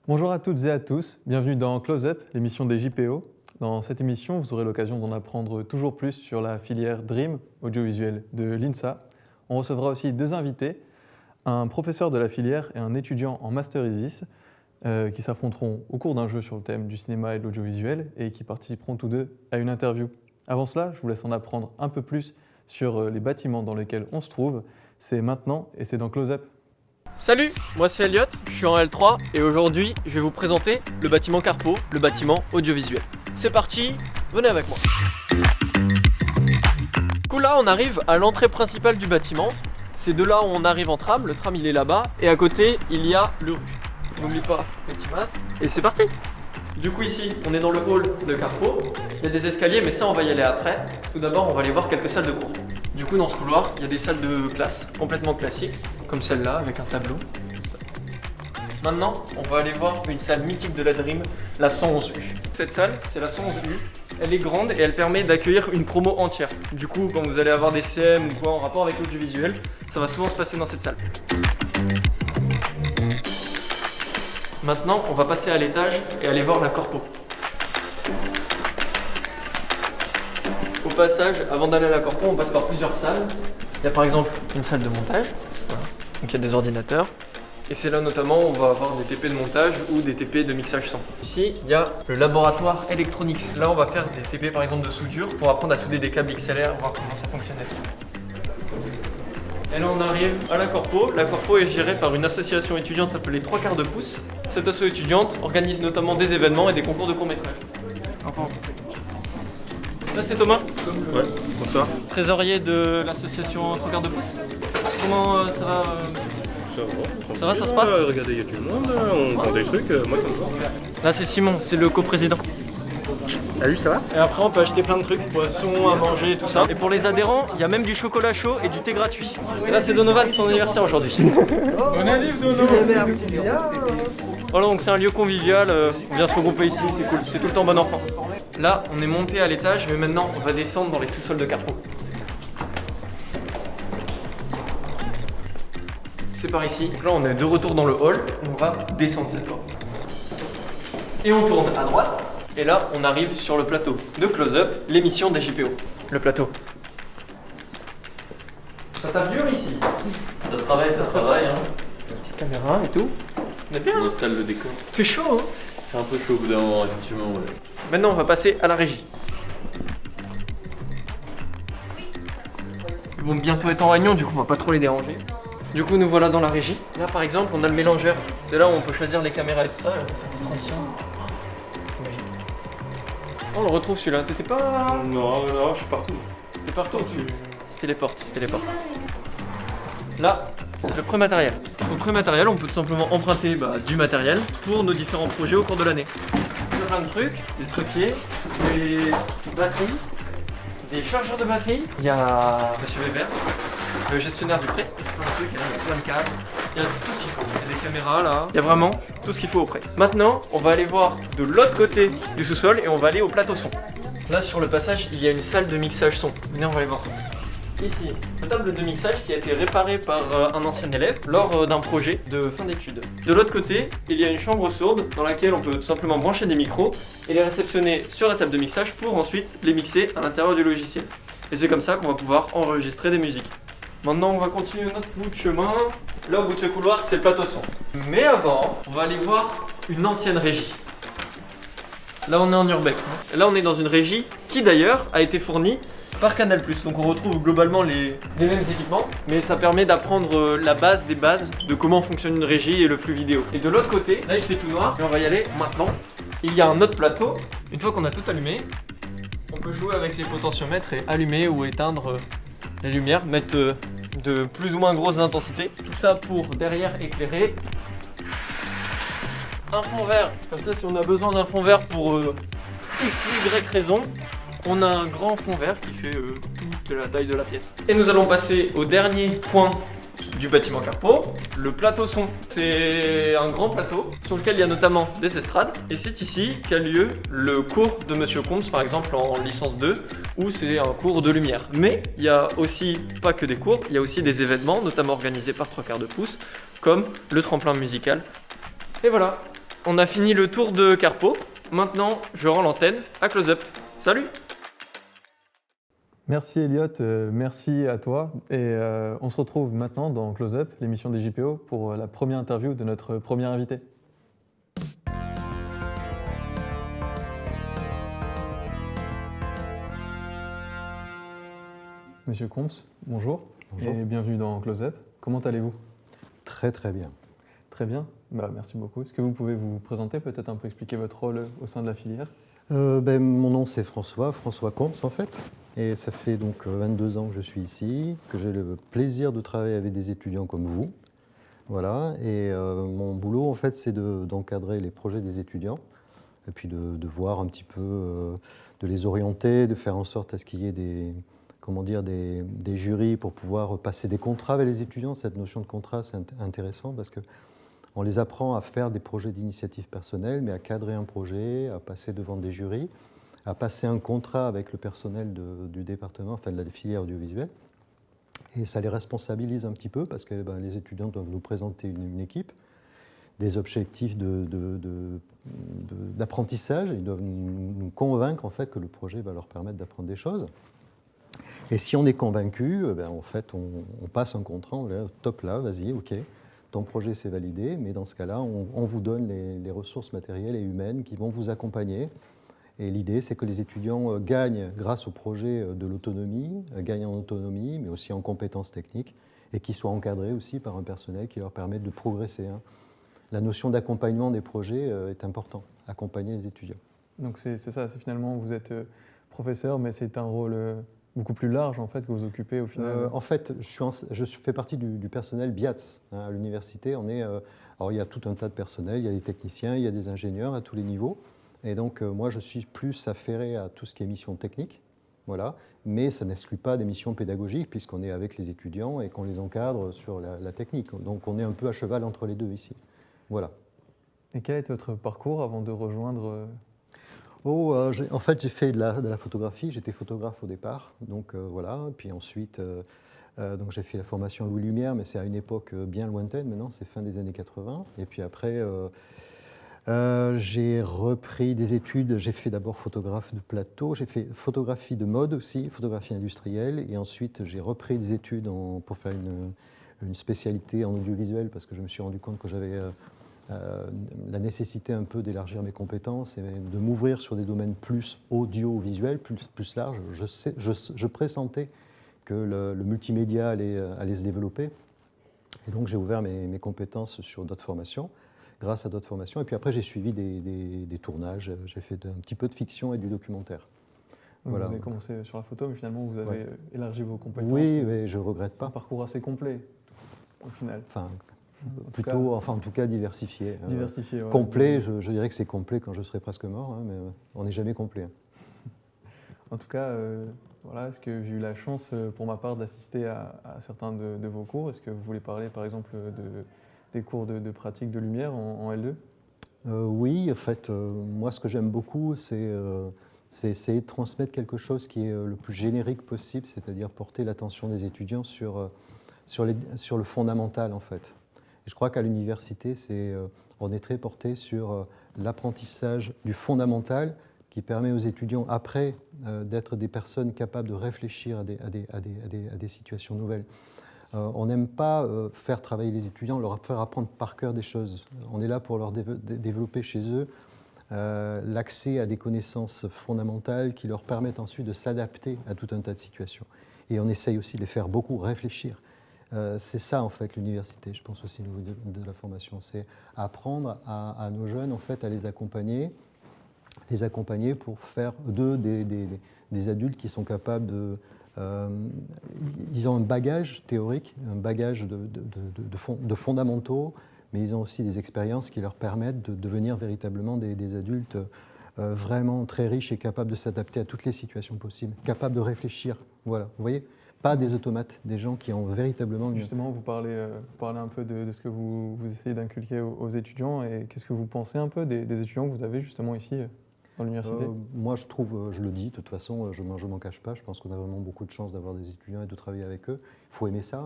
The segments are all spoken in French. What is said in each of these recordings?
Bonjour à toutes et à tous, bienvenue dans Close Up, l'émission des JPO. Dans cette émission, vous aurez l'occasion d'en apprendre toujours plus sur la filière Dream, audiovisuel de l'INSA. On recevra aussi deux invités, un professeur de la filière et un étudiant en Master Isis, qui s'affronteront au cours d'un jeu sur le thème du cinéma et de l'audiovisuel et qui participeront tous deux à une interview. Avant cela, je vous laisse en apprendre un peu plus sur les bâtiments dans lesquels on se trouve. C'est maintenant et c'est dans Close Up. Salut, moi c'est Elliot, je suis en L3 et aujourd'hui je vais vous présenter le bâtiment Carpo, le bâtiment audiovisuel. C'est parti, venez avec moi. Du coup là on arrive à l'entrée principale du bâtiment. C'est de là où on arrive en tram, le tram il est là-bas et à côté il y a le rue. N'oublie pas le petit masque et c'est parti. Du coup ici on est dans le hall de Carpo, il y a des escaliers mais ça on va y aller après. Tout d'abord on va aller voir quelques salles de cours. Du coup dans ce couloir il y a des salles de classe complètement classiques, comme celle-là avec un tableau. Maintenant on va aller voir une salle mythique de la Dream, la 111U. Cette salle c'est la 111U, elle est grande et elle permet d'accueillir une promo entière. Du coup quand vous allez avoir des CM ou quoi en rapport avec l'audiovisuel, ça va souvent se passer dans cette salle. Maintenant on va passer à l'étage et aller voir la corpo. Au passage, avant d'aller à la corpo, on passe par plusieurs salles. Il y a par exemple une salle de montage, voilà. Donc il y a des ordinateurs. Et c'est là notamment où on va avoir des TP de montage ou des TP de mixage son. Ici, il y a le laboratoire Electronics. Là, on va faire des TP par exemple de soudure pour apprendre à souder des câbles XLR, voir comment ça fonctionne tout ça. Et là, on arrive à la corpo. La corpo est gérée par une association étudiante appelée 3/4 de pouce. Cette asso étudiante organise notamment des événements et des concours de court-métrage. Là c'est Thomas. Ouais, bonsoir. Trésorier de l'association 3/4 de pouce. Comment ça va Ça va, ça se passe Regardez, il y a du monde, on vend des trucs, moi ça me va. Là c'est Simon, c'est le coprésident. Salut, ça va? Et après on peut acheter plein de trucs, poissons, à manger, tout ça. Et pour les adhérents, il y a même du chocolat chaud et du thé gratuit. Et là c'est Donovan, son anniversaire aujourd'hui. Bon anniv, Dono! Voilà, donc c'est un lieu convivial, on vient se regrouper ici, c'est cool, c'est tout le temps bon enfant. Là on est monté à l'étage, mais maintenant on va descendre dans les sous-sols de Carpo. C'est par ici, donc là on est de retour dans le hall, on va descendre cette fois. Et on tourne à droite, et là on arrive sur le plateau de Close Up, l'émission des JPO. Le plateau. Ça tape dur ici. Ça travaille hein. Petite caméra et tout. On est bien. On installe le décor. Il fait chaud hein. C'est un peu chaud au bout d'un moment, effectivement. Ouais. Maintenant on va passer à la régie. Ils vont bientôt être en réunion, du coup on va pas trop les déranger. Du coup nous voilà dans la régie. Là par exemple on a le mélangeur. C'est là où on peut choisir les caméras et tout ça. Et on peut faire des transitions. C'est magique. Oh, on le retrouve celui-là. T'étais pas... Non, je suis partout. T'es partout. C'est téléporte. Là c'est le pré-matériel. Au pré-matériel on peut tout simplement emprunter du matériel pour nos différents projets au cours de l'année. Il y a plein de trucs, des trépieds, des batteries, des chargeurs de batterie. Il y a Monsieur Weber, le gestionnaire du prêt. Plein de trucs, il y a plein de câbles. Il y a tout ce qu'il faut. Il y a des caméras là. Il y a vraiment tout ce qu'il faut au prêt. Maintenant, on va aller voir de l'autre côté du sous-sol et on va aller au plateau son. Là, sur le passage, il y a une salle de mixage son. Venez, on va aller voir. Ici, une table de mixage qui a été réparée par un ancien élève lors d'un projet de fin d'études. De l'autre côté, il y a une chambre sourde dans laquelle on peut tout simplement brancher des micros et les réceptionner sur la table de mixage pour ensuite les mixer à l'intérieur du logiciel. Et c'est comme ça qu'on va pouvoir enregistrer des musiques. Maintenant, on va continuer notre bout de chemin. Là, au bout de ce couloir, c'est le plateau son. Mais avant, on va aller voir une ancienne régie. Là, on est en urbex. Et là, on est dans une régie qui d'ailleurs a été fournie par Canal+. Donc on retrouve globalement les mêmes équipements, mais ça permet d'apprendre la base des bases de comment fonctionne une régie et le flux vidéo. Et de l'autre côté, là il fait tout noir, et on va y aller maintenant. Il y a un autre plateau. Une fois qu'on a tout allumé, on peut jouer avec les potentiomètres et allumer ou éteindre les lumières, mettre de plus ou moins grosse intensité. Tout ça pour derrière éclairer un fond vert. Comme ça, si on a besoin d'un fond vert pour X, Y raison, on a un grand fond vert qui fait toute la taille de la pièce. Et nous allons passer au dernier point du bâtiment Carpo, le plateau son. C'est un grand plateau sur lequel il y a notamment des estrades. Et c'est ici qu'a lieu le cours de Monsieur Combs, par exemple en licence 2, où c'est un cours de lumière. Mais il y a aussi pas que des cours, il y a aussi des événements, notamment organisés par 3/4 de pouce, comme le tremplin musical. Et voilà. On a fini le tour de Carpo. Maintenant, je rends l'antenne à Close Up. Salut! Merci Elliot, merci à toi. Et on se retrouve maintenant dans Close Up, l'émission des JPO, pour la première interview de notre premier invité. Monsieur Comps, bonjour. Bonjour. Et bienvenue dans Close Up. Comment allez-vous? Très très bien. Très bien, merci beaucoup. Est-ce que vous pouvez vous présenter, peut-être un peu expliquer votre rôle au sein de la filière? Mon nom c'est François Comps en fait. Et ça fait donc 22 ans que je suis ici, que j'ai le plaisir de travailler avec des étudiants comme vous. Voilà. Et mon boulot en fait c'est d'encadrer les projets des étudiants et puis de voir un petit peu, de les orienter, de faire en sorte à ce qu'il y ait des jurys pour pouvoir passer des contrats avec les étudiants. Cette notion de contrat, c'est intéressant parce qu'on les apprend à faire des projets d'initiative personnelle, mais à cadrer un projet, à passer devant des jurys, à passer un contrat avec le personnel du département, enfin de la filière audiovisuelle. Et ça les responsabilise un petit peu parce que les étudiants doivent nous présenter une équipe, des objectifs d'apprentissage, ils doivent nous convaincre en fait que le projet va leur permettre d'apprendre des choses. Et si on est convaincu, en fait, on passe un contrat, on dit top là, vas-y, ok, ton projet c'est validé, mais dans ce cas-là, on vous donne les ressources matérielles et humaines qui vont vous accompagner. Et l'idée, c'est que les étudiants gagnent, grâce au projet, de l'autonomie, gagnent en autonomie, mais aussi en compétences techniques, et qu'ils soient encadrés aussi par un personnel qui leur permet de progresser. La notion d'accompagnement des projets est importante, accompagner les étudiants. Donc c'est ça, c'est finalement, vous êtes professeur, mais c'est un rôle beaucoup plus large en fait que vous occupez au final. En fait, je fais partie du personnel BIATS à l'université. Alors il y a tout un tas de personnel, il y a des techniciens, il y a des ingénieurs à tous les niveaux. Et donc moi je suis plus affairé à tout ce qui est mission technique, voilà. Mais ça n'exclut pas des missions pédagogiques puisqu'on est avec les étudiants et qu'on les encadre sur la technique. Donc on est un peu à cheval entre les deux ici. Voilà. Et quel était votre parcours avant de rejoindre en fait, j'ai fait de la photographie. J'étais photographe au départ, donc voilà. Puis ensuite, donc j'ai fait la formation Louis Lumière, mais c'est à une époque bien lointaine. Maintenant, c'est fin des années 80. Et puis après, j'ai repris des études. J'ai fait d'abord photographe de plateau. J'ai fait photographie de mode aussi, photographie industrielle. Et ensuite, j'ai repris des études pour faire une spécialité en audiovisuel parce que je me suis rendu compte que j'avais la nécessité un peu d'élargir mes compétences et de m'ouvrir sur des domaines plus audiovisuels, plus larges. Je pressentais que le multimédia allait se développer. Et donc j'ai ouvert mes compétences sur d'autres formations, grâce à d'autres formations. Et puis après j'ai suivi des tournages, j'ai fait un petit peu de fiction et du documentaire. Voilà. Vous avez commencé sur la photo, mais finalement vous avez élargi vos compétences. Oui, mais je ne regrette pas. Un parcours assez complet au final. En tout cas diversifié. Diversifié, ouais. Complet, je dirais que c'est complet quand je serai presque mort, mais on n'est jamais complet. En tout cas, voilà, est-ce que j'ai eu la chance pour ma part d'assister à certains de vos cours? Est-ce que vous voulez parler par exemple des cours de pratique de lumière en L2? Oui, en fait, moi ce que j'aime beaucoup, c'est essayer de transmettre quelque chose qui est le plus générique possible, c'est-à-dire porter l'attention des étudiants sur le fondamental en fait. Et je crois qu'à l'université, on est très porté sur l'apprentissage du fondamental qui permet aux étudiants, après, d'être des personnes capables de réfléchir à des situations nouvelles. On n'aime pas faire travailler les étudiants, leur faire apprendre par cœur des choses. On est là pour leur développer chez eux l'accès à des connaissances fondamentales qui leur permettent ensuite de s'adapter à tout un tas de situations. Et on essaye aussi de les faire beaucoup réfléchir. C'est ça en fait l'université, je pense aussi au niveau de la formation, c'est apprendre à nos jeunes en fait à les accompagner pour faire d'eux des adultes qui sont capables ils ont un bagage théorique, un bagage de fondamentaux, mais ils ont aussi des expériences qui leur permettent de devenir véritablement des adultes vraiment très riches et capables de s'adapter à toutes les situations possibles, capables de réfléchir, voilà, vous voyez. Pas des automates, des gens qui ont véritablement... Justement, vous parlez un peu de ce que vous essayez d'inculquer aux étudiants et qu'est-ce que vous pensez un peu des étudiants que vous avez justement ici dans l'université? Moi, je trouve, je le dis, de toute façon, je ne m'en cache pas, je pense qu'on a vraiment beaucoup de chance d'avoir des étudiants et de travailler avec eux. Il faut aimer ça.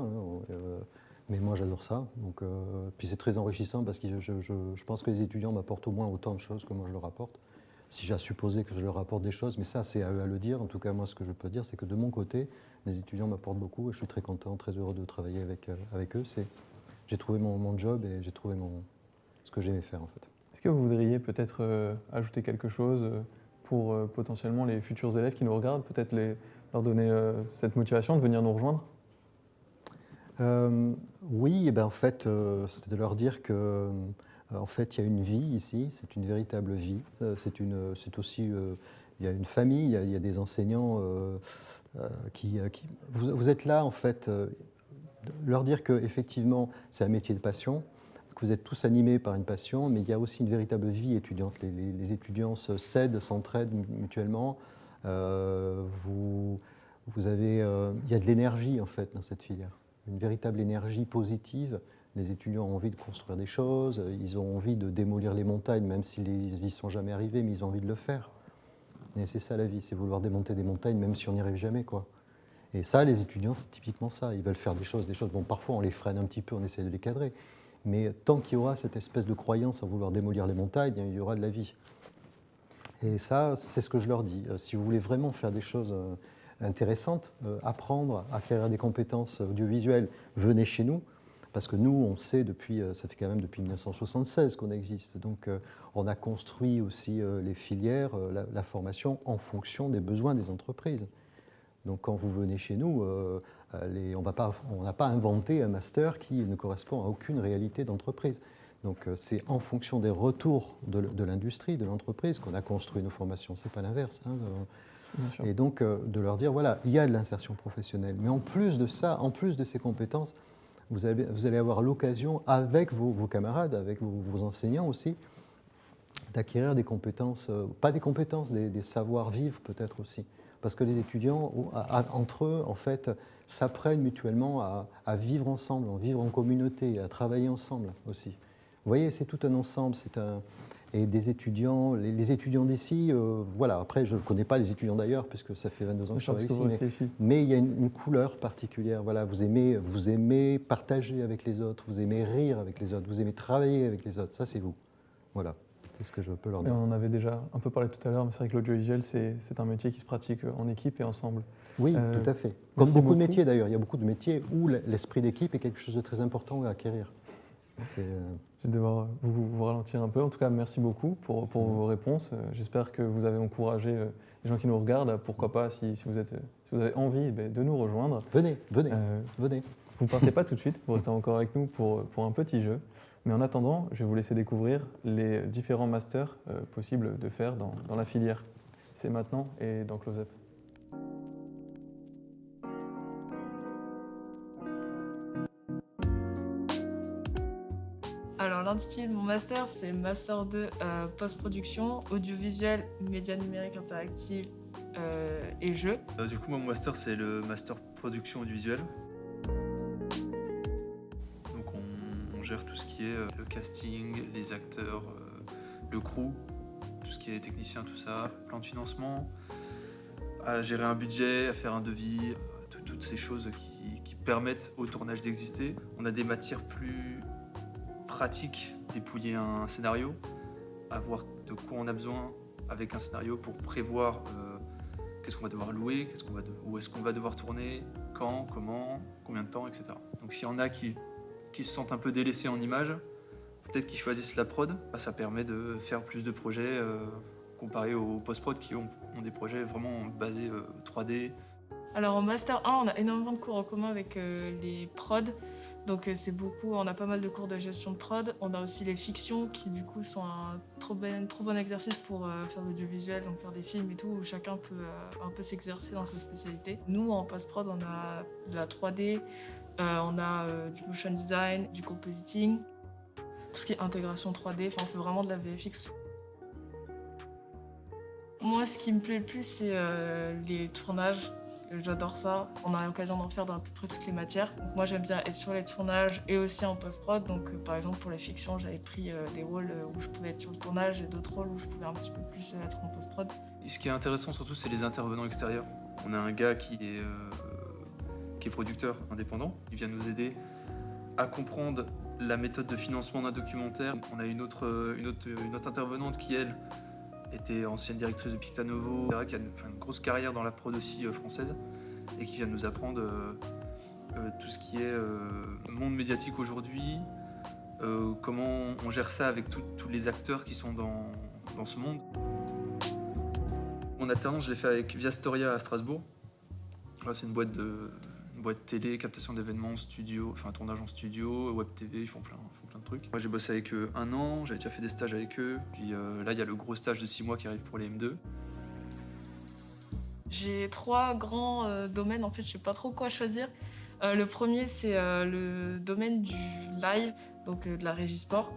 Mais moi, j'adore ça. Donc, puis c'est très enrichissant parce que je pense que les étudiants m'apportent au moins autant de choses que moi je leur apporte. Si j'ai à supposer que je leur apporte des choses, mais ça, c'est à eux à le dire. En tout cas, moi, ce que je peux dire, c'est que de mon côté, les étudiants m'apportent beaucoup et je suis très content, très heureux de travailler avec eux. J'ai trouvé mon job et j'ai trouvé ce que j'aimais faire, en fait. Est-ce que vous voudriez peut-être ajouter quelque chose pour potentiellement les futurs élèves qui nous regardent, peut-être leur donner cette motivation de venir nous rejoindre? Oui, et ben en fait, c'est de leur dire que en fait, il y a une vie ici, c'est une véritable vie. C'est aussi, il y a une famille, il y a des enseignants vous êtes là, en fait, leur dire qu'effectivement, c'est un métier de passion, que vous êtes tous animés par une passion, mais il y a aussi une véritable vie étudiante. Les étudiants s'aident, s'entraident mutuellement. Vous avez, il y a de l'énergie, en fait, dans cette filière. Une véritable énergie positive. Les étudiants ont envie de construire des choses, ils ont envie de démolir les montagnes, même s'ils n'y sont jamais arrivés, mais ils ont envie de le faire. Et c'est ça la vie, c'est vouloir démonter des montagnes, même si on n'y arrive jamais, quoi. Et ça, les étudiants, c'est typiquement ça. Ils veulent faire des choses. Bon, parfois, on les freine un petit peu, on essaie de les cadrer. Mais tant qu'il y aura cette espèce de croyance à vouloir démolir les montagnes, il y aura de la vie. Et ça, c'est ce que je leur dis. Si vous voulez vraiment faire des choses intéressantes, apprendre, acquérir des compétences audiovisuelles, venez chez nous. Parce que nous, on sait ça fait quand même depuis 1976 qu'on existe. Donc, on a construit aussi les filières, la formation en fonction des besoins des entreprises. Donc, quand vous venez chez nous, on n'a pas inventé un master qui ne correspond à aucune réalité d'entreprise. Donc, c'est en fonction des retours de l'industrie, de l'entreprise, qu'on a construit nos formations. Ce n'est pas l'inverse. Et donc, de leur dire, voilà, il y a de l'insertion professionnelle. Mais en plus de ça, en plus de ces compétences, vous allez avoir l'occasion, avec vos camarades, avec vos enseignants aussi, d'acquérir des compétences, pas des compétences, des savoir-vivre peut-être aussi. Parce que les étudiants, entre eux, en fait, s'apprennent mutuellement à vivre ensemble, à vivre en communauté, à travailler ensemble aussi. Vous voyez, c'est tout un ensemble. Et des étudiants, les étudiants d'ici, voilà, après je ne connais pas les étudiants d'ailleurs, puisque ça fait 22 ans que je travaille ici, mais il y a une couleur particulière. Voilà, vous aimez partager avec les autres, vous aimez rire avec les autres, vous aimez travailler avec les autres, ça c'est vous. Voilà, c'est ce que je peux leur dire. On en avait déjà un peu parlé tout à l'heure, mais c'est vrai que l'audiovisuel, c'est un métier qui se pratique en équipe et ensemble. Oui, tout à fait. Comme beaucoup de métiers d'ailleurs, il y a beaucoup de métiers où l'esprit d'équipe est quelque chose de très important à acquérir. Je vais devoir vous ralentir un peu. En tout cas, merci beaucoup pour vos réponses. J'espère que vous avez encouragé les gens qui nous regardent. Pourquoi pas, si vous avez envie de nous rejoindre. Venez. Vous ne partez pas tout de suite, vous restez encore avec nous pour un petit jeu. Mais en attendant, je vais vous laisser découvrir les différents masters possibles de faire dans la filière. C'est maintenant et dans Close Up. Alors l'intitulé de mon master, c'est Master 2 Post-production, audiovisuel, médias numériques interactifs et jeux. Du coup, mon master, c'est le Master Production audiovisuelle. Donc on gère tout ce qui est le casting, les acteurs, le crew, tout ce qui est technicien, tout ça, plan de financement, à gérer un budget, à faire un devis, toutes ces choses qui permettent au tournage d'exister. On a des matières plus pratique, dépouiller un scénario, à voir de quoi on a besoin avec un scénario pour prévoir qu'est-ce qu'on va devoir louer, où est-ce qu'on va devoir tourner, quand, comment, combien de temps, etc. Donc s'il y en a qui se sentent un peu délaissés en images, peut-être qu'ils choisissent la prod, ça permet de faire plus de projets comparé aux post-prod qui ont des projets vraiment basés 3D. Alors en Master 1, on a énormément de cours en commun avec les prods. Donc c'est beaucoup, on a pas mal de cours de gestion de prod. On a aussi les fictions qui du coup sont un trop bon exercice pour faire de l'audiovisuel, donc faire des films et tout, où chacun peut un peu s'exercer dans sa spécialité. Nous en post-prod, on a de la 3D, on a du motion design, du compositing, tout ce qui est intégration 3D, enfin on fait vraiment de la VFX. Moi ce qui me plaît le plus c'est les tournages. J'adore ça. On a l'occasion d'en faire dans à peu près toutes les matières. Donc moi, j'aime bien être sur les tournages et aussi en post-prod. Donc, par exemple, pour les fictions, j'avais pris des rôles où je pouvais être sur le tournage et d'autres rôles où je pouvais un petit peu plus être en post-prod. Et ce qui est intéressant surtout, c'est les intervenants extérieurs. On a un gars qui est producteur indépendant. Il vient nous aider à comprendre la méthode de financement d'un documentaire. On a une autre intervenante qui, elle, était ancienne directrice de Pictanovo, qui a une grosse carrière dans la prod aussi française et qui vient nous apprendre tout ce qui est monde médiatique aujourd'hui, comment on gère ça avec tous les acteurs qui sont dans ce monde. Mon alternance, je l'ai fait avec Viastoria à Strasbourg. Voilà, c'est une boîte télé, captation d'événements, studio, enfin tournage en studio, web TV, ils font plein de trucs. Moi j'ai bossé avec eux 1 an, j'avais déjà fait des stages avec eux, puis là il y a le gros stage de 6 mois qui arrive pour les M2. J'ai 3 grands domaines, en fait je sais pas trop quoi choisir. Le premier c'est le domaine du live, donc de la régie sport.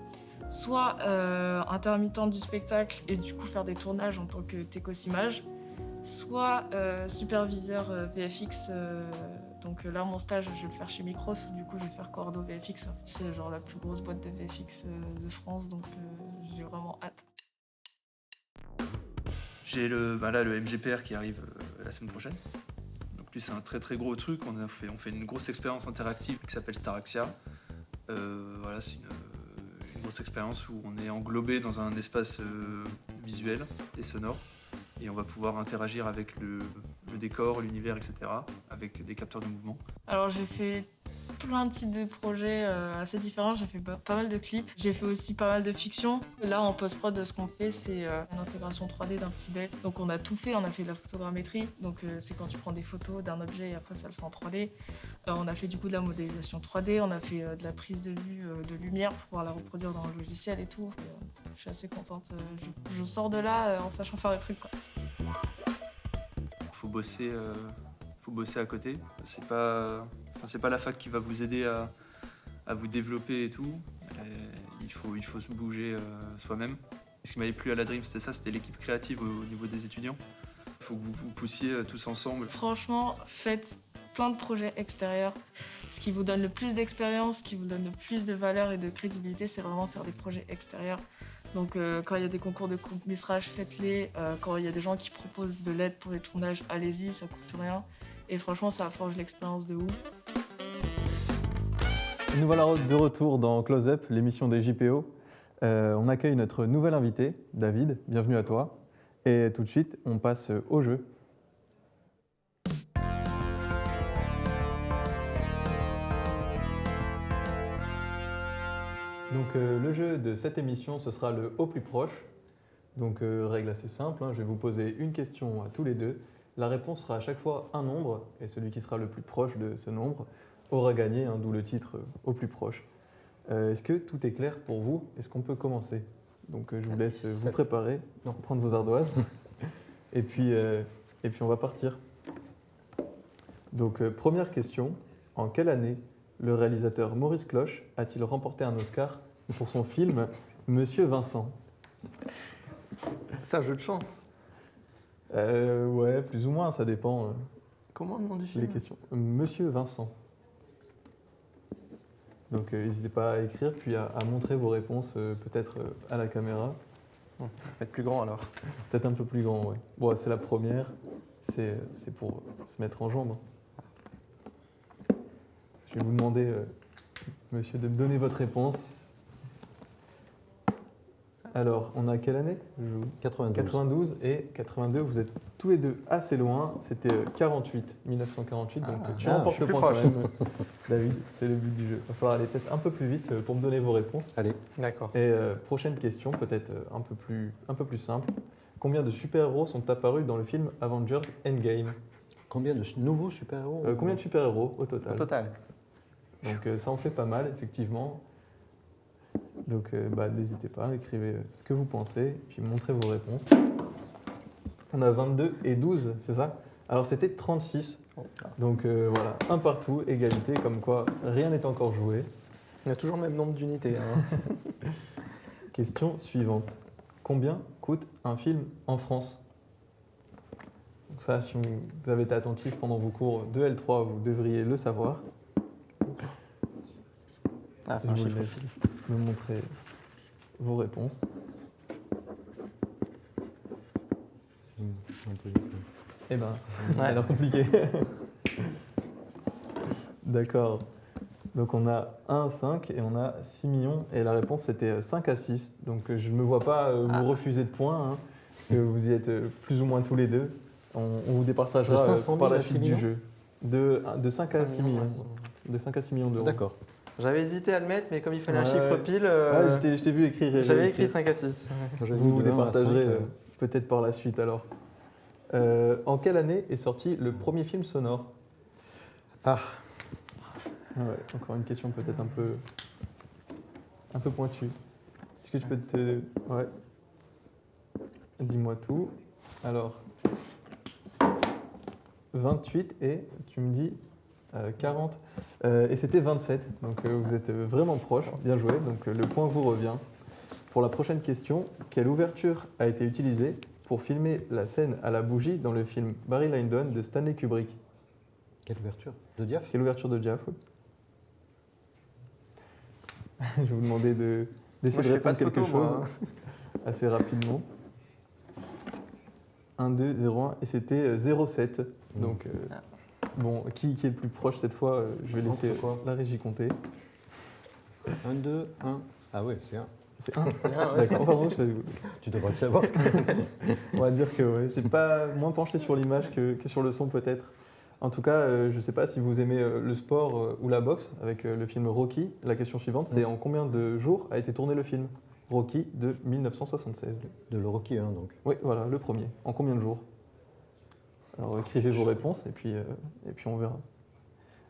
Soit intermittent du spectacle et du coup faire des tournages en tant que techos image, soit superviseur VFX. Donc là, mon stage, je vais le faire chez Micros, où du coup, je vais faire Cordo VFX. C'est genre la plus grosse boîte de VFX de France, donc j'ai vraiment hâte. J'ai le MGPR qui arrive la semaine prochaine. Donc lui, c'est un très très gros truc. On fait une grosse expérience interactive qui s'appelle Staraxia. Voilà, c'est une grosse expérience où on est englobé dans un espace visuel et sonore. Et on va pouvoir interagir avec le décor, l'univers, etc. avec des capteurs de mouvement. Alors j'ai fait plein de types de projets assez différents. J'ai fait pas mal de clips. J'ai fait aussi pas mal de fiction. Là, en post-prod, ce qu'on fait, c'est une intégration 3D d'un petit deck. Donc on a tout fait. On a fait de la photogrammétrie. Donc c'est quand tu prends des photos d'un objet et après ça le fait en 3D. On a fait du coup de la modélisation 3D. On a fait de la prise de vue de lumière pour pouvoir la reproduire dans le logiciel et tout. Je suis assez contente. Je sors de là en sachant faire des trucs, quoi. Faut bosser à côté. C'est pas la fac qui va vous aider à vous développer et tout. Il faut se bouger soi-même. Ce qui m'avait plu à la Dream, c'était l'équipe créative au niveau des étudiants. Il faut que vous vous poussiez tous ensemble. Franchement, faites plein de projets extérieurs. Ce qui vous donne le plus d'expérience, ce qui vous donne le plus de valeur et de crédibilité, c'est vraiment faire des projets extérieurs. Donc quand il y a des concours de court-métrage, faites-les. Quand il y a des gens qui proposent de l'aide pour les tournages, allez-y, ça coûte rien. Et franchement, ça forge l'expérience de ouf. Nous voilà de retour dans Close Up, l'émission des JPO. On accueille notre nouvel invité, David. Bienvenue à toi. Et tout de suite, on passe au jeu. Donc le jeu de cette émission, ce sera le au plus proche. Donc règle assez simple, je vais vous poser une question à tous les deux. La réponse sera à chaque fois un nombre, et celui qui sera le plus proche de ce nombre aura gagné, d'où le titre au plus proche. Est-ce que tout est clair pour vous? Est-ce qu'on peut commencer? Donc je vous laisse vous préparer, prendre vos ardoises, et puis on va partir. Donc première question, en quelle année le réalisateur Maurice Cloche a-t-il remporté un Oscar pour son film Monsieur Vincent? C'est un jeu de chance. Ouais, plus ou moins, ça dépend. Comment le nom du film? Les questions. Monsieur Vincent. Donc n'hésitez pas à écrire, puis à montrer vos réponses peut-être à la caméra. Être plus grand alors. Peut-être un peu plus grand, ouais. Bon, c'est la première, c'est pour se mettre en jambe. Je vais vous demander, monsieur, de me donner votre réponse. Alors, on a quelle année? 92. 92 et 82, vous êtes tous les deux assez loin. C'était 1948, donc tu remportes le point quand même, David, c'est le but du jeu. Il va falloir aller peut-être un peu plus vite pour me donner vos réponses. Allez. D'accord. Et prochaine question, peut-être un peu plus simple. Combien de super-héros sont apparus dans le film Avengers Endgame? Combien de nouveaux super-héros? Combien de super-héros au total? Au total. Donc ça en fait pas mal, effectivement. Donc n'hésitez pas, écrivez ce que vous pensez, puis montrez vos réponses. On a 22 et 12, c'est ça? Alors c'était 36, donc voilà, un partout, égalité, comme quoi rien n'est encore joué. On a toujours le même nombre d'unités. Question suivante. Combien coûte un film en France? Donc ça, si vous avez été attentif pendant vos cours de L3, vous devriez le savoir. Ah, c'est un chiffre. Me montrer vos réponses. Eh ben, ça a l'air compliqué. D'accord. Donc on a 1 à 5 et on a 6 millions. Et la réponse c'était 5 à 6. Donc je ne me vois pas vous refuser de points, hein, parce que vous y êtes plus ou moins tous les deux. On vous départagera De 500 000 par la à 6 suite du millions jeu. De 5 à 6 millions. De 5 à 6 millions d'euros. D'accord. J'avais hésité à le mettre, mais comme il fallait un Ouais. chiffre pile, Ouais, je t'ai vu écrire. j'avais écrit 5 à 6. J'avais Vous mis vous de 1 à 5, départagerez peut-être par la suite alors. En quelle année est sorti le premier film sonore? Ah, Ah ouais, encore une question peut-être un peu pointue. Est-ce que tu peux te... Ouais. Dis-moi tout. Alors, 28 et tu me dis 40. Et c'était 27, donc vous êtes vraiment proche. Bien joué, donc le point vous revient. Pour la prochaine question, quelle ouverture a été utilisée pour filmer la scène à la bougie dans le film Barry Lyndon de Stanley Kubrick? quelle ouverture de Diaf. Quelle ouverture de Diaf? Oui. Je vais vous demander d'essayer de répondre quelque chose assez rapidement. 1, 2, 0, 1 et c'était 0,7. Donc, bon, qui est le plus proche cette fois? Je vais laisser la régie compter. 1, 2, 1. Ah oui, c'est 1. C'est 1. D'accord, pardon, Tu devrais le savoir. on va dire que ouais, j'ai pas moins penché sur l'image que sur le son peut-être. En tout cas, je ne sais pas si vous aimez le sport ou la boxe avec le film Rocky. La question suivante, c'est en combien de jours a été tourné le film Rocky de 1976? De le Rocky 1, donc. Oui, voilà, le premier. En combien de jours? Alors écrivez vos réponses et puis on verra.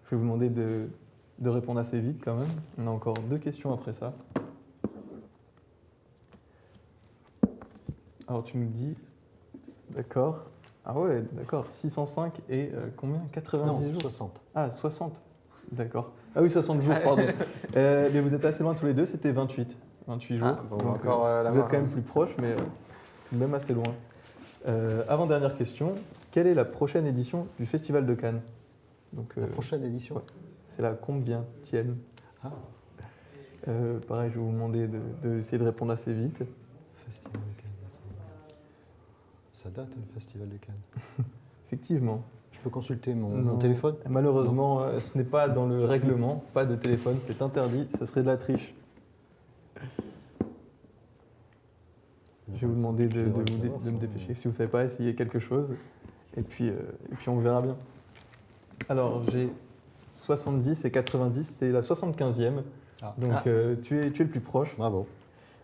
Je vais vous demander de répondre assez vite quand même. On a encore 2 questions après ça. Alors tu me dis, d'accord. Ah ouais, d'accord, 605 et combien? 90 Non, jours? 60. Ah, 60. D'accord. Ah oui, 60 jours, pardon. Mais vous êtes assez loin tous les deux, c'était 28. 28 jours. Ah, bon, Donc, encore la vous êtes main. quand même plus proches, mais tout de même assez loin. Avant-dernière question. Quelle est la prochaine édition du Festival de Cannes? Donc, La prochaine édition. ouais. C'est la combienième? Ah. Pareil, je vais vous demander d'essayer de répondre assez vite. Festival de Cannes. Ça date, le Festival de Cannes. Effectivement. Je peux consulter mon Non. téléphone? Malheureusement, ce n'est pas dans le règlement, pas de téléphone, c'est interdit, ça serait de la triche. Je vais vous demander de me dépêcher. Si vous ne savez pas, essayez quelque chose. Et puis on verra bien. Alors, j'ai 70 et 90, c'est la 75e. Ah. Donc, tu es le plus proche. Bravo.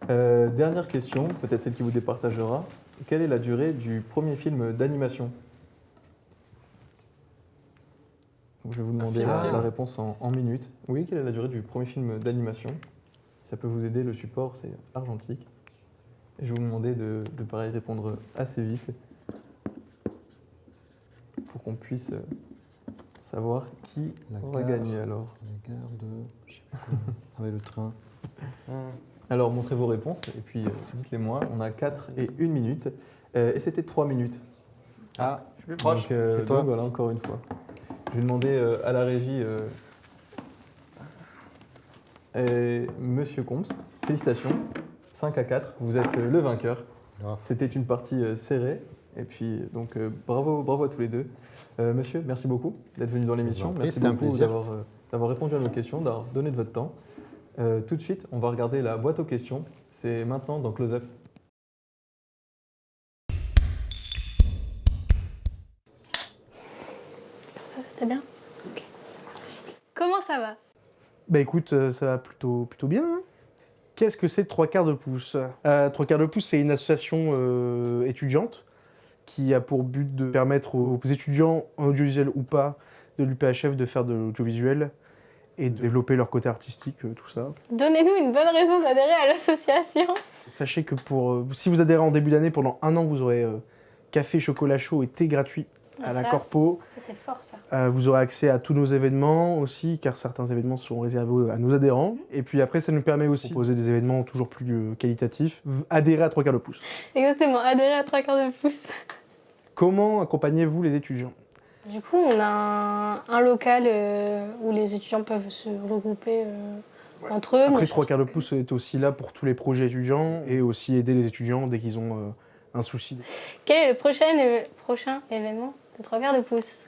Dernière question, peut-être celle qui vous départagera. Quelle est la durée du premier film d'animation? Donc, je vais vous demander la réponse en minutes. Oui, quelle est la durée du premier film d'animation? Ça peut vous aider, le support, c'est argentique. Et je vais vous demander de pareil répondre assez vite pour qu'on puisse savoir qui La va gare. gagner alors. La gare de... Je sais pas quoi. Avec le train. Alors, montrez vos réponses et puis dites-les moi. On a 4 et 1 minute. Et c'était 3 minutes. Ah, Je suis plus proche. Donc, Et toi donc voilà, encore une fois. Je vais demander à la régie, Monsieur Combs, félicitations. 5 à 4, vous êtes le vainqueur. Ah. C'était une partie serrée. Et puis, donc, bravo à tous les deux. Monsieur, merci beaucoup d'être venu dans l'émission. Je vous en prie, Merci c'était un beaucoup plaisir. d'avoir répondu à nos questions, d'avoir donné de votre temps. Tout de suite, on va regarder la boîte aux questions. C'est maintenant dans Close Up. Ça, c'était bien. Comment ça va? Bah écoute, ça va plutôt bien. Hein. Qu'est-ce que c'est 3/4 de pouce? 3/4 de pouce, c'est une association étudiante qui a pour but de permettre aux étudiants, audiovisuels ou pas, de l'UPHF de faire de l'audiovisuel et de développer leur côté artistique, tout ça. Donnez-nous une bonne raison d'adhérer à l'association. Sachez que si vous adhérez en début d'année, pendant 1 an, vous aurez café, chocolat chaud et thé gratuit à la Ça, Corpo. Ça, c'est fort, ça. Vous aurez accès à tous nos événements aussi, car certains événements sont réservés à nos adhérents. Et puis après, ça nous permet aussi de proposer des événements toujours plus qualitatifs. Adhérez à 3/4 de pouce. Exactement, adhérer à 3/4 de pouce. Comment accompagnez-vous les étudiants? Du coup, on a un local où les étudiants peuvent se regrouper entre eux. Après, Moi, 3/4 de pouce est aussi là pour tous les projets étudiants et aussi aider les étudiants dès qu'ils ont un souci. Quel est le prochain événement de 3/4 de pouce?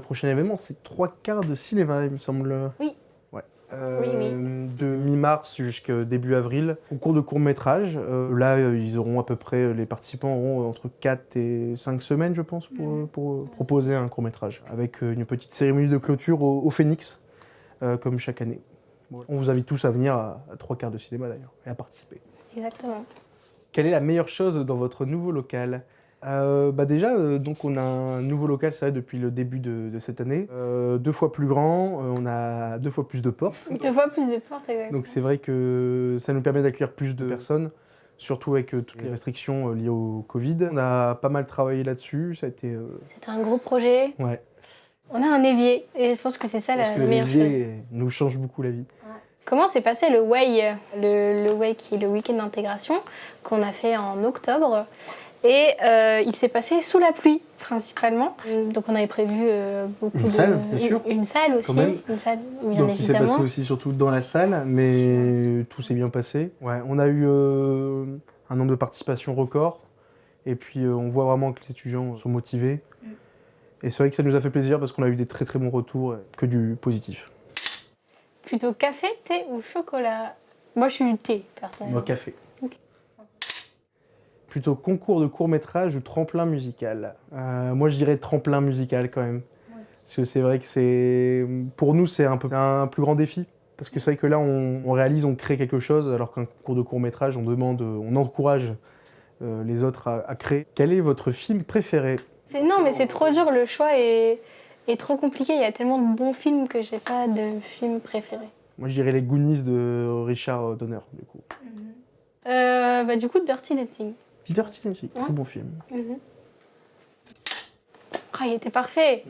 Prochain événement, c'est 3/4 de cinéma, il me semble. Oui. Oui. de mi-mars jusqu'à début avril, concours de court-métrage. Là, ils auront à peu près, les participants auront entre 4 et 5 semaines, je pense, pour proposer un court-métrage, avec une petite cérémonie de clôture au Phénix, comme chaque année. Voilà. On vous invite tous à venir à 3 quarts de cinéma d'ailleurs, et à participer. Exactement. Quelle est la meilleure chose dans votre nouveau local ? Déjà, donc on a un nouveau local, ça depuis le début de cette année. 2 fois plus grand, on a 2 fois plus de portes. 2 fois plus de portes, exactement. Donc c'est vrai que ça nous permet d'accueillir plus de personnes, surtout avec toutes les restrictions liées au Covid. On a pas mal travaillé là-dessus, ça a été... C'était un gros projet. Ouais. On a un évier, et je pense que c'est ça la meilleure chose. l'évier nous change beaucoup la vie. Comment s'est passé le WAY, le WAY qui est le week-end d'intégration, qu'on a fait en octobre. Et il s'est passé sous la pluie, principalement. Donc on avait prévu beaucoup Une salle, bien sûr. Une salle aussi, une salle, bien donc évidemment. il s'est passé aussi surtout dans la salle, mais tout s'est bien passé. Ouais, on a eu un nombre de participations record, et puis on voit vraiment que les étudiants sont motivés. Et c'est vrai que ça nous a fait plaisir parce qu'on a eu des très très bons retours, que du positif. Plutôt café, thé ou chocolat? Moi je suis thé, personnellement. Moi café. Ok. Plutôt concours de court-métrage ou tremplin musical? Moi je dirais tremplin musical quand même. Parce que c'est vrai que pour nous c'est un plus grand défi. Parce que c'est vrai que là on réalise, on crée quelque chose, alors qu'un concours de court-métrage on encourage les autres à créer. Quel est votre film préféré? Non mais c'est trop dur, le choix est trop compliqué. Il y a tellement de bons films que j'ai pas de film préféré. Moi je dirais les Goonies de Richard Donner du coup. Du coup Dirty Dancing. Dirty Dancing, très bon film. Il était parfait.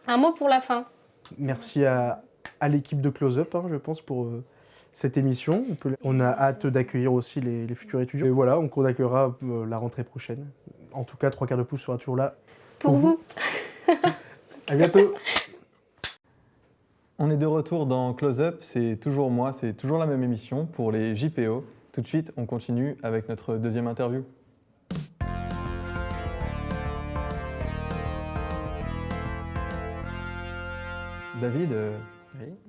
Un mot pour la fin. Merci à l'équipe de Close Up, je pense, pour cette émission. On a hâte d'accueillir aussi les futurs étudiants. Et voilà, on accueillera la rentrée prochaine. En tout cas, 3 quarts de pouce sera toujours là. Pour vous. À bientôt. On est de retour dans Close Up, c'est toujours moi, c'est toujours la même émission pour les JPO. Tout de suite, on continue avec notre deuxième interview. David,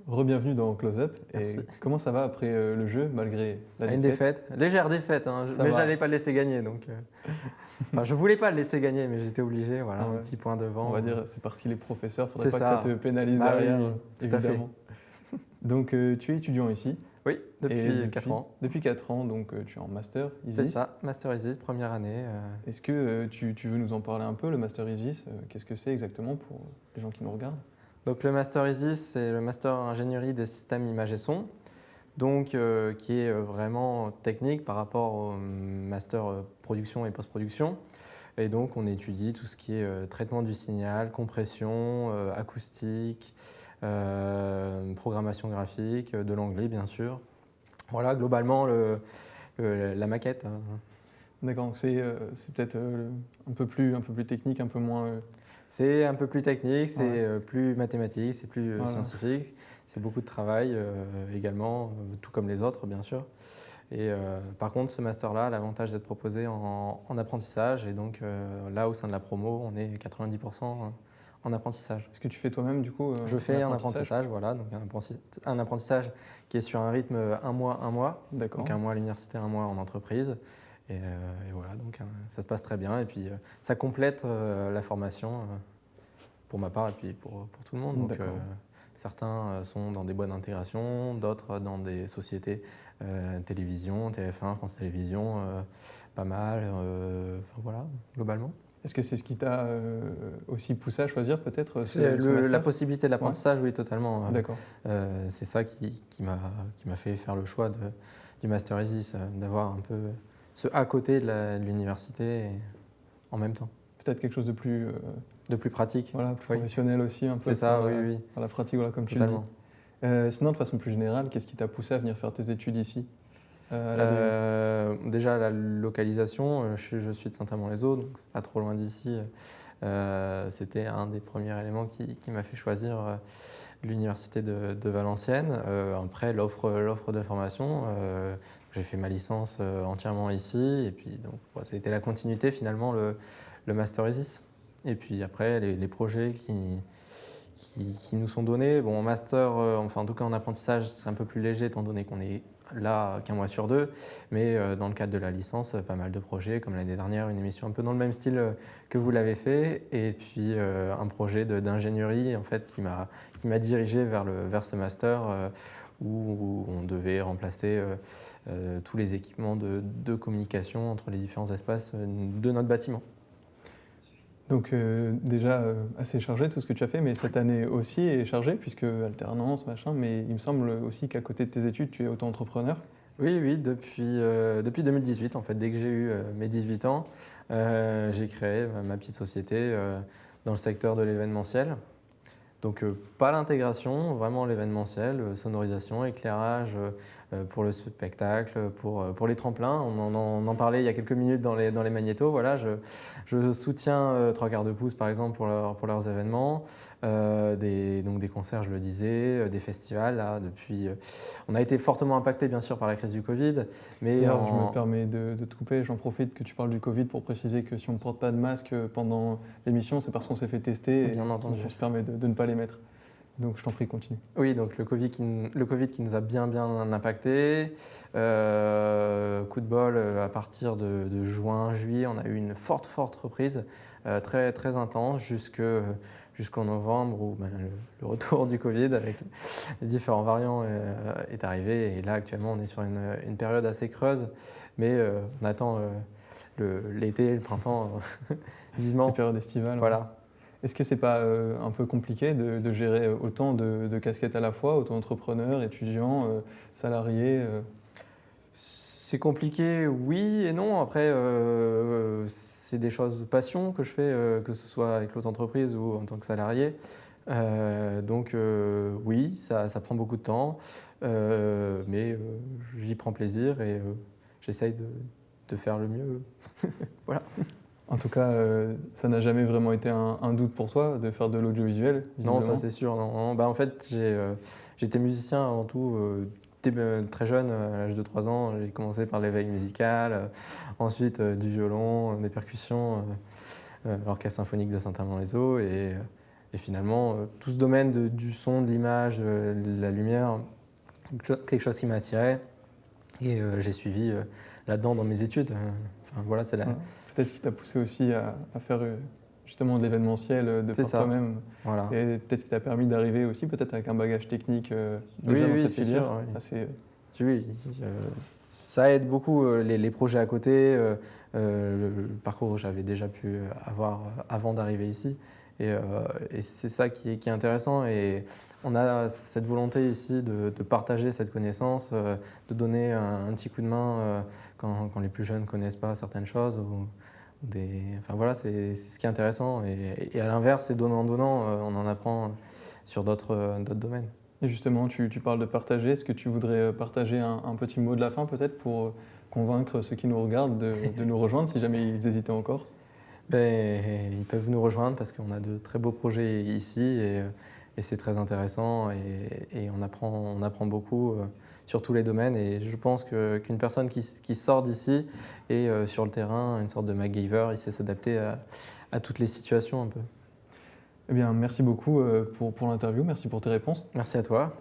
re-bienvenue dans Close Up. Merci. Et comment ça va après le jeu, malgré la Une défaite, légère défaite, mais j'allais pas le laisser gagner. Donc, enfin, je voulais pas le laisser gagner, mais j'étais obligé. Voilà, un petit point devant. On va dire, c'est parce qu'il est professeur, faudrait C'est pas ça. que ça te pénalise Bah derrière, oui, tout à fait. évidemment. Donc, tu es étudiant ici. Oui, depuis 4 ans. Depuis 4 ans, donc tu es en Master ISIS. C'est ça, Master ISIS, première année. Est-ce que tu veux nous en parler un peu, le Master ISIS? Qu'est-ce que c'est exactement pour les gens qui nous regardent? Donc le Master ISIS, c'est le Master Ingénierie des systèmes images et son, donc qui est vraiment technique par rapport au Master Production et Post-Production. Et donc on étudie tout ce qui est traitement du signal, compression, acoustique, programmation graphique, de l'anglais bien sûr. Voilà, globalement la maquette. D'accord, c'est peut-être un peu plus technique, un peu moins... C'est un peu plus technique, c'est plus mathématique, c'est plus scientifique. C'est beaucoup de travail également, tout comme les autres bien sûr. Et par contre, ce master-là a l'avantage d'être proposé en apprentissage. Et donc là, au sein de la promo, on est 90% en apprentissage. Est-ce que tu fais toi-même du coup Je fais un apprentissage, voilà. Donc un apprentissage qui est sur un rythme 1 mois. D'accord. Donc 1 mois à l'université, 1 mois en entreprise. Et voilà, donc ça se passe très bien. Et puis ça complète la formation pour ma part et puis pour tout le monde. Donc certains sont dans des boîtes d'intégration, d'autres dans des sociétés télévision, TF1, France Télévisions, pas mal. Voilà, globalement. Est-ce que c'est ce qui t'a aussi poussé à choisir peut-être la possibilité de l'apprentissage, oui, totalement. D'accord. C'est ça qui m'a fait faire le choix du Master ISIS, d'avoir un peu ce à côté de l'université en même temps. Peut-être quelque chose de plus pratique. Voilà, plus professionnel aussi un peu. C'est ça, oui. Pour la pratique, voilà, comme totalement. Tu le dis. Sinon, de façon plus générale, qu'est-ce qui t'a poussé à venir faire tes études ici Déjà, la localisation, je suis de Saint-Amand-les-Eaux, donc c'est pas trop loin d'ici. C'était un des premiers éléments qui m'a fait choisir l'université de Valenciennes. Après, l'offre de formation, j'ai fait ma licence entièrement ici. Et puis, donc, ça a été la continuité, finalement, le Master ISIS. Et puis après, les projets qui nous sont donnés. Bon, en master, enfin en tout cas en apprentissage, c'est un peu plus léger étant donné qu'on est là qu'un mois sur deux, mais dans le cadre de la licence, pas mal de projets, comme l'année dernière, une émission un peu dans le même style que vous l'avez fait, et puis un projet d'ingénierie en fait, qui m'a dirigé vers ce master où on devait remplacer tous les équipements de communication entre les différents espaces de notre bâtiment. Donc déjà assez chargé tout ce que tu as fait, mais cette année aussi est chargée, puisque alternance, machin, mais il me semble aussi qu'à côté de tes études, tu es auto-entrepreneur. Oui, depuis 2018, en fait, dès que j'ai eu mes 18 ans, j'ai créé ma petite société dans le secteur de l'événementiel. Donc pas l'intégration, vraiment l'événementiel, sonorisation, éclairage pour le spectacle, pour les tremplins. On en parlait il y a quelques minutes dans les magnétos. Voilà, je soutiens 3/4 de pouce par exemple pour leurs événements, donc des concerts, je le disais, des festivals. Là, depuis, on a été fortement impacté bien sûr par la crise du Covid. Mais Je me permets de te couper, j'en profite que tu parles du Covid pour préciser que si on ne porte pas de masque pendant l'émission, c'est parce qu'on s'est fait tester. Bien entendu. On se permet de ne pas les mettre. Donc je t'en prie, continue. Oui, donc le Covid qui nous a bien impacté. Coup de bol, à partir de juin, juillet, on a eu une forte reprise, très, très intense, jusqu'en novembre où le retour du Covid avec les différents variants est arrivé. Et là, actuellement, on est sur une période assez creuse, mais on attend l'été, le printemps vivement. La période estivale. Voilà. Ouais. Est-ce que c'est pas un peu compliqué de gérer autant de casquettes à la fois, auto-entrepreneur, étudiant, salarié C'est compliqué, oui et non. Après, c'est des choses de passion que je fais, que ce soit avec l'auto-entreprise ou en tant que salarié. Donc oui, ça prend beaucoup de temps, mais j'y prends plaisir et j'essaye de faire le mieux. Voilà. En tout cas, ça n'a jamais vraiment été un doute pour toi de faire de l'audiovisuel? Non, ça c'est sûr. Non. Bah, en fait, j'étais musicien avant tout. Très jeune, à l'âge de 3 ans, j'ai commencé par l'éveil musical, ensuite du violon, des percussions, l'Orchestre symphonique de Saint-Amand-les-Eaux et finalement tout ce domaine du son, de l'image, de la lumière, quelque chose qui m'a attiré et j'ai suivi là-dedans dans mes études. Enfin, voilà, c'est Peut-être qui t'a poussé aussi à faire justement de l'événementiel de par toi-même. Voilà. Et peut-être qui t'a permis d'arriver aussi peut-être avec un bagage technique déjà dans cette c'est filière. Sûr, oui. Ça aide beaucoup les projets à côté, le parcours que j'avais déjà pu avoir avant d'arriver ici. Et c'est ça qui est intéressant. Et on a cette volonté ici de partager cette connaissance, de donner un petit coup de main quand les plus jeunes ne connaissent pas certaines choses. Enfin voilà, c'est ce qui est intéressant. Et à l'inverse, c'est donnant-donnant, on en apprend sur d'autres domaines. Et justement, tu parles de partager. Est-ce que tu voudrais partager un petit mot de la fin peut-être pour convaincre ceux qui nous regardent de nous rejoindre si jamais ils hésitaient encore? Ils peuvent nous rejoindre parce qu'on a de très beaux projets ici et c'est très intéressant et on apprend beaucoup sur tous les domaines. Et je pense qu'une personne qui sort d'ici est sur le terrain une sorte de MacGyver, il sait s'adapter à toutes les situations un peu. Eh bien, merci beaucoup pour l'interview, merci pour tes réponses. Merci à toi.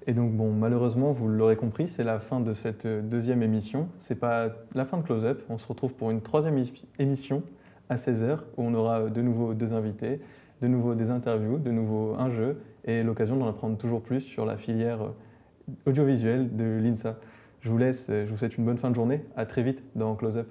Et donc, bon, malheureusement, vous l'aurez compris, c'est la fin de cette deuxième émission. C'est pas la fin de Close Up. On se retrouve pour une troisième émission à 16h où on aura de nouveau 2 invités, de nouveau des interviews, de nouveau un jeu et l'occasion d'en apprendre toujours plus sur la filière audiovisuelle de l'INSA. Je vous laisse, je vous souhaite une bonne fin de journée. À très vite dans Close Up.